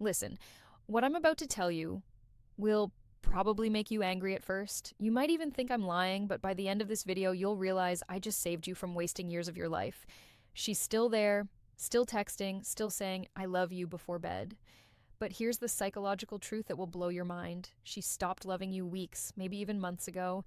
Listen, what I'm about to tell you will probably make you angry at first. You might even think I'm lying, but by the end of this video, you'll realize I just saved you from wasting years of your life. She's still there, still texting, still saying, I love you before bed. But here's the psychological truth that will blow your mind. She stopped loving you weeks, maybe even months ago.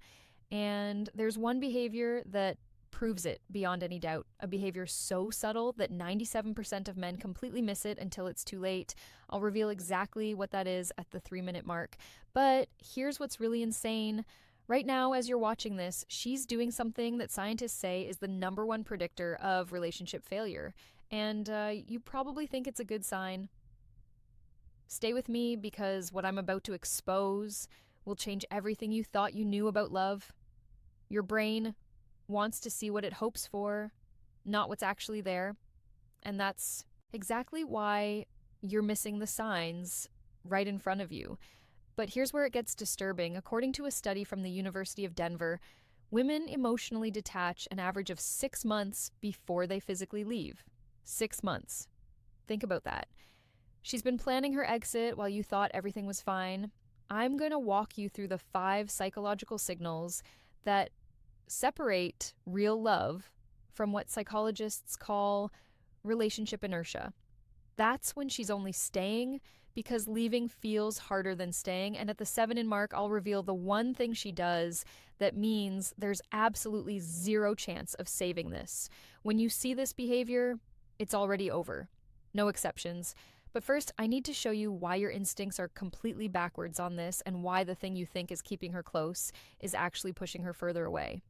And there's one behavior that proves it beyond any doubt. A behavior so subtle that 97% of men completely miss it until it's too late. I'll reveal exactly what that is at the 3-minute mark. But here's what's really insane. Right now, as you're watching this, she's doing something that scientists say is the number one predictor of relationship failure. And you probably think it's a good sign. Stay with me because what I'm about to expose will change everything you thought you knew about love. Your brain wants to see what it hopes for, not what's actually there. And that's exactly why you're missing the signs right in front of you. But here's where it gets disturbing. According to a study from the University of Denver, women emotionally detach an average of 6 months before they physically leave. 6 months. Think about that. She's been planning her exit while you thought everything was fine. I'm going to walk you through the 5 psychological signals that separate real love from what psychologists call relationship inertia. That's when she's only staying because leaving feels harder than staying. And at the 7 mark, I'll reveal the one thing she does that means there's absolutely zero chance of saving this. When you see this behavior, it's already over. No exceptions. But first, I need to show you why your instincts are completely backwards on this and why the thing you think is keeping her close is actually pushing her further away.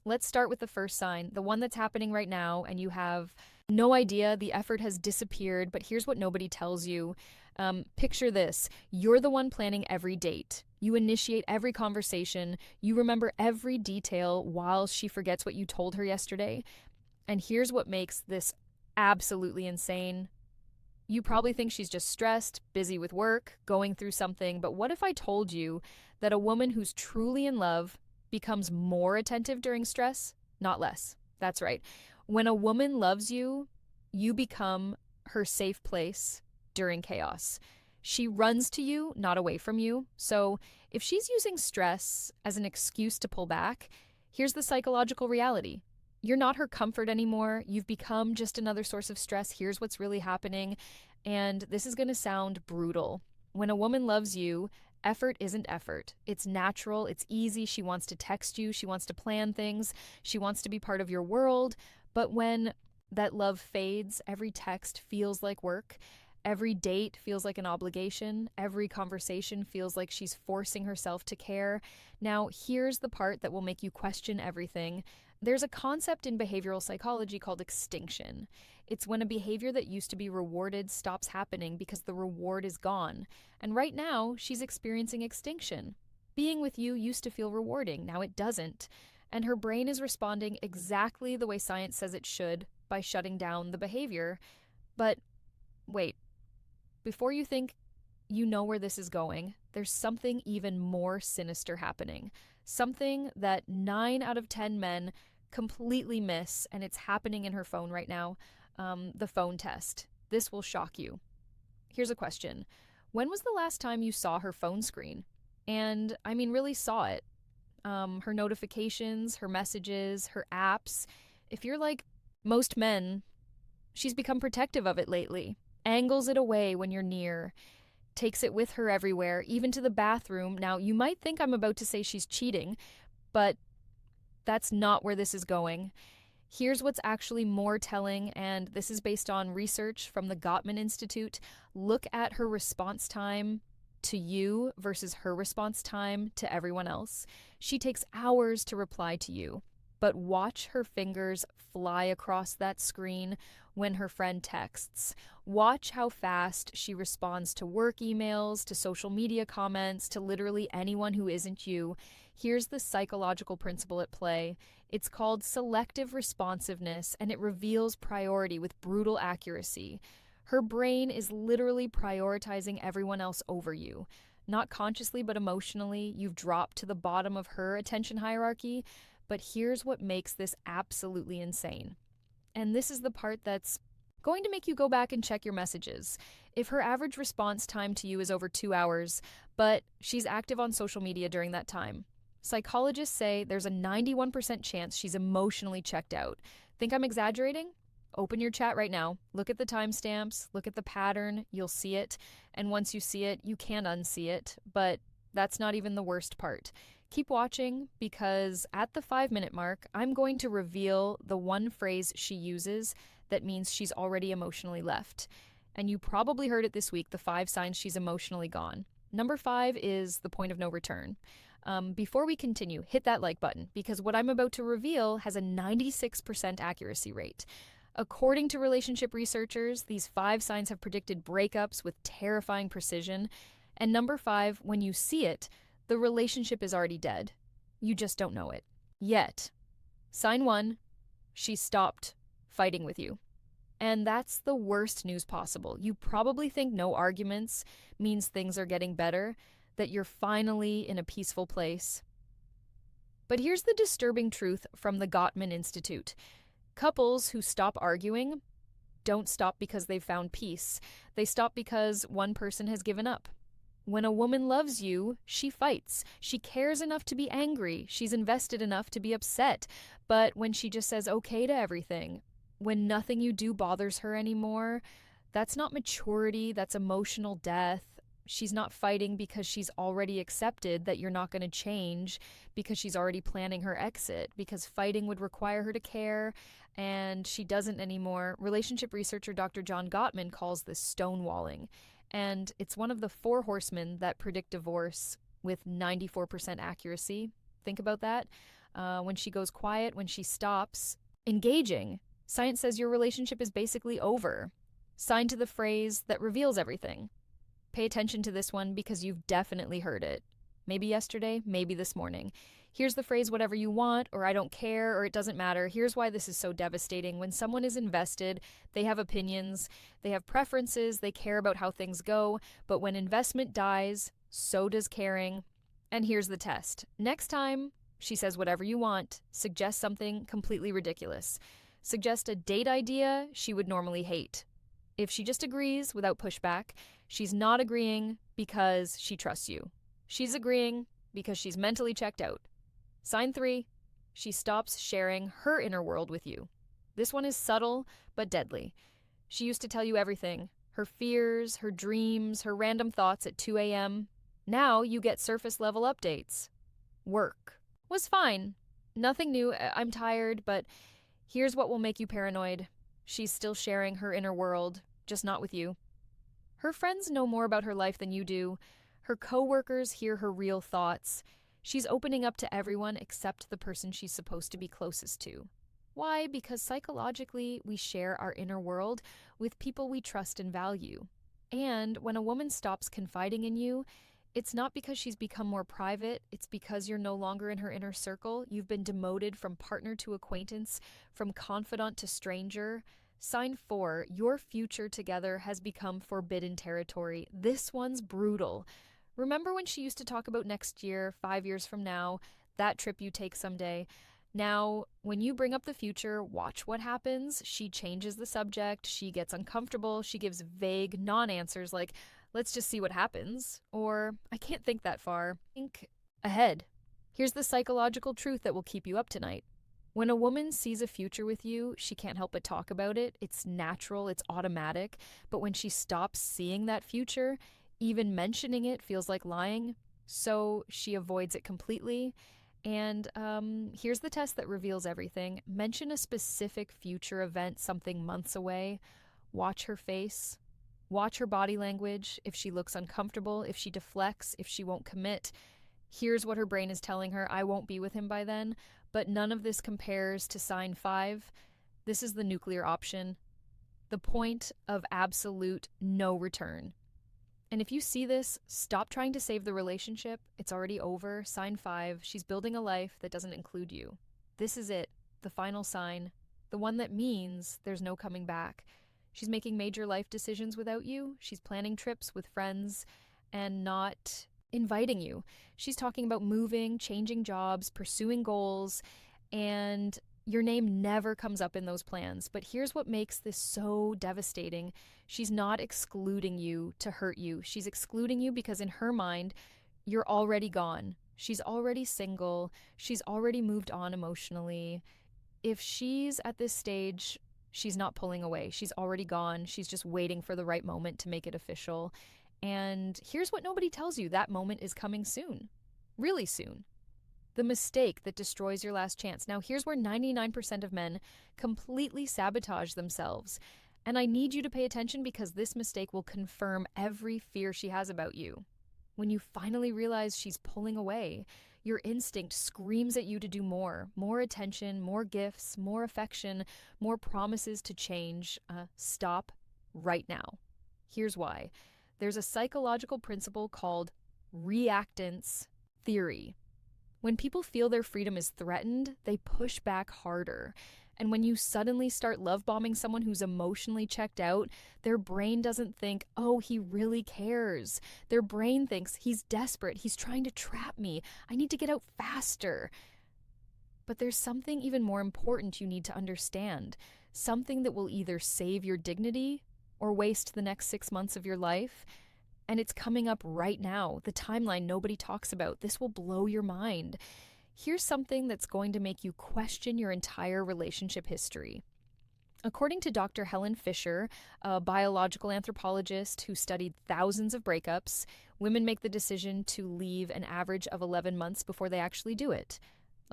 Let's start with the first sign, the one that's happening right now, and you have no idea. The effort has disappeared, but here's what nobody tells you. Picture this. You're the one planning every date. You initiate every conversation. You remember every detail while she forgets what you told her yesterday. And here's what makes this absolutely insane. You probably think she's just stressed, busy with work, going through something, but what if I told you that a woman who's truly in love becomes more attentive during stress, not less? That's right. When a woman loves you, you become her safe place during chaos. She runs to you, not away from you. So if she's using stress as an excuse to pull back, here's the psychological reality. You're not her comfort anymore. You've become just another source of stress. Here's what's really happening. And this is going to sound brutal. When a woman loves you, effort isn't effort. It's natural. It's easy. She wants to text you. She wants to plan things. She wants to be part of your world. But when that love fades, every text feels like work. Every date feels like an obligation. Every conversation feels like she's forcing herself to care. Now, here's the part that will make you question everything. There's a concept in behavioral psychology called extinction. It's when a behavior that used to be rewarded stops happening because the reward is gone. And right now, she's experiencing extinction. Being with you used to feel rewarding, now it doesn't. And her brain is responding exactly the way science says it should by shutting down the behavior. But wait, before you think you know where this is going, there's something even more sinister happening. Something that 9 out of 10 men completely miss, and it's happening in her phone right now. The phone test. This will shock you. Here's a question. When was the last time you saw her phone screen? And I mean, really saw it. Her notifications, her messages, her apps. If you're like most men, she's become protective of it lately. Angles it away when you're near. Takes it with her everywhere, even to the bathroom. Now, you might think I'm about to say she's cheating, but that's not where this is going. Here's what's actually more telling, and this is based on research from the Gottman Institute. Look at her response time to you versus her response time to everyone else. She takes hours to reply to you, but watch her fingers fly across that screen when her friend texts. Watch how fast she responds to work emails, to social media comments, to literally anyone who isn't you. Here's the psychological principle at play. It's called selective responsiveness, and it reveals priority with brutal accuracy. Her brain is literally prioritizing everyone else over you. Not consciously, but emotionally, you've dropped to the bottom of her attention hierarchy. But here's what makes this absolutely insane. And this is the part that's Going to make you go back and check your messages. If her average response time to you is over 2 hours, but she's active on social media during that time, psychologists say there's a 91% chance she's emotionally checked out. Think I'm exaggerating? Open your chat right now. Look at the timestamps, look at the pattern, you'll see it. And once you see it, you can't unsee it. But that's not even the worst part. Keep watching because at the 5 minute mark, I'm going to reveal the one phrase she uses that means she's already emotionally left. And you probably heard it this week, the 5 signs she's emotionally gone. Number 5 is the point of no return. Before we continue, hit that like button because what I'm about to reveal has a 96% accuracy rate. According to relationship researchers, these 5 signs have predicted breakups with terrifying precision. And number 5, when you see it, the relationship is already dead. You just don't know it. Yet. Sign 1, she stopped fighting with you. And that's the worst news possible. You probably think no arguments means things are getting better, that you're finally in a peaceful place. But here's the disturbing truth from the Gottman Institute. Couples who stop arguing don't stop because they've found peace. They stop because one person has given up. When a woman loves you, she fights. She cares enough to be angry. She's invested enough to be upset. But when she just says okay to everything, when nothing you do bothers her anymore, that's not maturity, that's emotional death. She's not fighting because she's already accepted that you're not going to change, because she's already planning her exit, because fighting would require her to care, and she doesn't anymore. Relationship researcher Dr. John Gottman calls this stonewalling, and it's one of the 4 horsemen that predict divorce with 94% accuracy. Think about that. When she goes quiet, when she stops engaging, science says your relationship is basically over. Signed to the phrase that reveals everything. Pay attention to this one because you've definitely heard it. Maybe yesterday, maybe this morning. Here's the phrase whatever you want, or I don't care, or it doesn't matter. Here's why this is so devastating. When someone is invested, they have opinions, they have preferences, they care about how things go. But when investment dies, so does caring. And here's the test. Next time she says whatever you want, suggest something completely ridiculous. Suggest a date idea she would normally hate. If she just agrees without pushback, she's not agreeing because she trusts you. She's agreeing because she's mentally checked out. Sign 3, she stops sharing her inner world with you. This one is subtle but deadly. She used to tell you everything, her fears, her dreams, her random thoughts at 2 a.m. Now you get surface level updates. Work was fine. Nothing new. I'm tired, but here's what will make you paranoid. She's still sharing her inner world, just not with you. Her friends know more about her life than you do. Her coworkers hear her real thoughts. She's opening up to everyone except the person she's supposed to be closest to. Why? Because psychologically, we share our inner world with people we trust and value. And when a woman stops confiding in you, it's not because she's become more private, it's because you're no longer in her inner circle. You've been demoted from partner to acquaintance, from confidant to stranger. Sign 4, your future together has become forbidden territory. This one's brutal. Remember when she used to talk about next year, 5 years from now, that trip you take someday? Now, when you bring up the future, watch what happens. She changes the subject, she gets uncomfortable, she gives vague non-answers like, let's just see what happens, or I can't think that far. Think ahead. Here's the psychological truth that will keep you up tonight. When a woman sees a future with you, she can't help but talk about it. It's natural, it's automatic. But when she stops seeing that future, even mentioning it feels like lying. So she avoids it completely. And here's the test that reveals everything. Mention a specific future event, something months away. Watch her face. Watch her body language. If she looks uncomfortable, if she deflects, if she won't commit. Here's what her brain is telling her. I won't be with him by then. But none of this compares to sign 5. This is the nuclear option. The point of absolute no return. And if you see this, stop trying to save the relationship. It's already over. Sign 5. She's building a life that doesn't include you. This is it. The final sign. The one that means there's no coming back. She's making major life decisions without you. She's planning trips with friends and not inviting you. She's talking about moving, changing jobs, pursuing goals, and Your name never comes up in those plans, but here's what makes this so devastating. She's not excluding you to hurt you. She's excluding you because in her mind, you're already gone. She's already single. She's already moved on emotionally. If she's at this stage, she's not pulling away. She's already gone. She's just waiting for the right moment to make it official. And here's what nobody tells you: that moment is coming soon. Really soon. The mistake that destroys your last chance. Now, here's where 99% of men completely sabotage themselves. And I need you to pay attention because this mistake will confirm every fear she has about you. When you finally realize she's pulling away, your instinct screams at you to do more attention, more gifts, more affection, more promises to change. Stop right now. Here's why. There's a psychological principle called reactance theory. When people feel their freedom is threatened, they push back harder. And when you suddenly start love bombing someone who's emotionally checked out, their brain doesn't think, oh, he really cares. Their brain thinks, he's desperate. He's trying to trap me. I need to get out faster. But there's something even more important you need to understand. Something that will either save your dignity or waste the next 6 months of your life. And it's coming up right now, the timeline nobody talks about. This will blow your mind. Here's something that's going to make you question your entire relationship history. According to Dr. Helen Fisher, a biological anthropologist who studied thousands of breakups, women make the decision to leave an average of 11 months before they actually do it.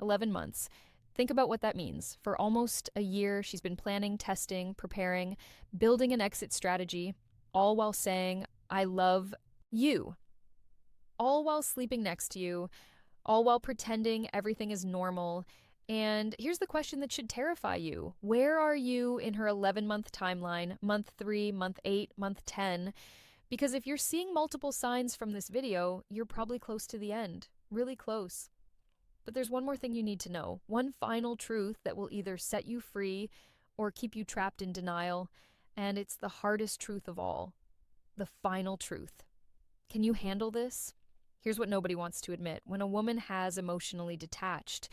11 months. Think about what that means. For almost a year, she's been planning, testing, preparing, building an exit strategy, all while saying, I love you. All while sleeping next to you, all while pretending everything is normal. And here's the question that should terrify you. Where are you in her 11-month timeline? Month 3, month 8, month 10? Because if you're seeing multiple signs from this video, you're probably close to the end. Really close. But there's one more thing you need to know. One final truth that will either set you free or keep you trapped in denial. And it's the hardest truth of all. The final truth. Can you handle this? Here's what nobody wants to admit. When a woman has emotionally detached,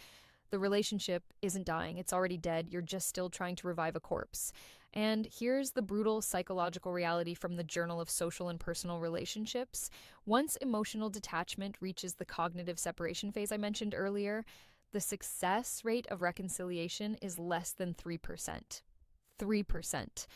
the relationship isn't dying. It's already dead. You're just still trying to revive a corpse. And here's the brutal psychological reality from the Journal of Social and Personal Relationships. Once emotional detachment reaches the cognitive separation phase I mentioned earlier, the success rate of reconciliation is less than 3%. 3%.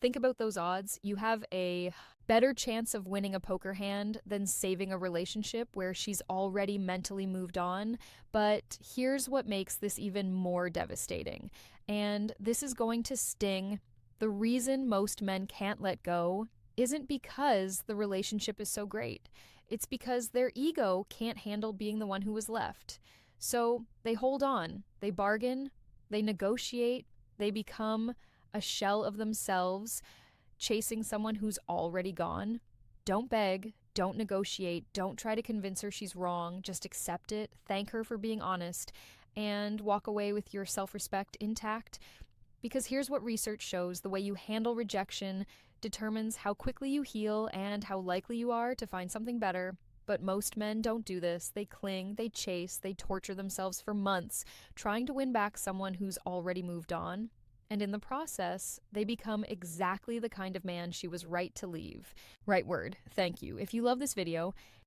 Think about those odds. You have a better chance of winning a poker hand than saving a relationship where she's already mentally moved on. But here's what makes this even more devastating. And this is going to sting. The reason most men can't let go isn't because the relationship is so great. It's because their ego can't handle being the one who was left. So they hold on, they bargain, they negotiate, they become a shell of themselves, chasing someone who's already gone. Don't beg, don't negotiate, don't try to convince her she's wrong. Just accept it, thank her for being honest, and walk away with your self-respect intact. Because here's what research shows: the way you handle rejection determines how quickly you heal and how likely you are to find something better. But most men don't do this. They cling, they chase, they torture themselves for months, trying to win back someone who's already moved on. And in the process, they become exactly the kind of man she was right to leave. Right word. Thank you. If you love this video,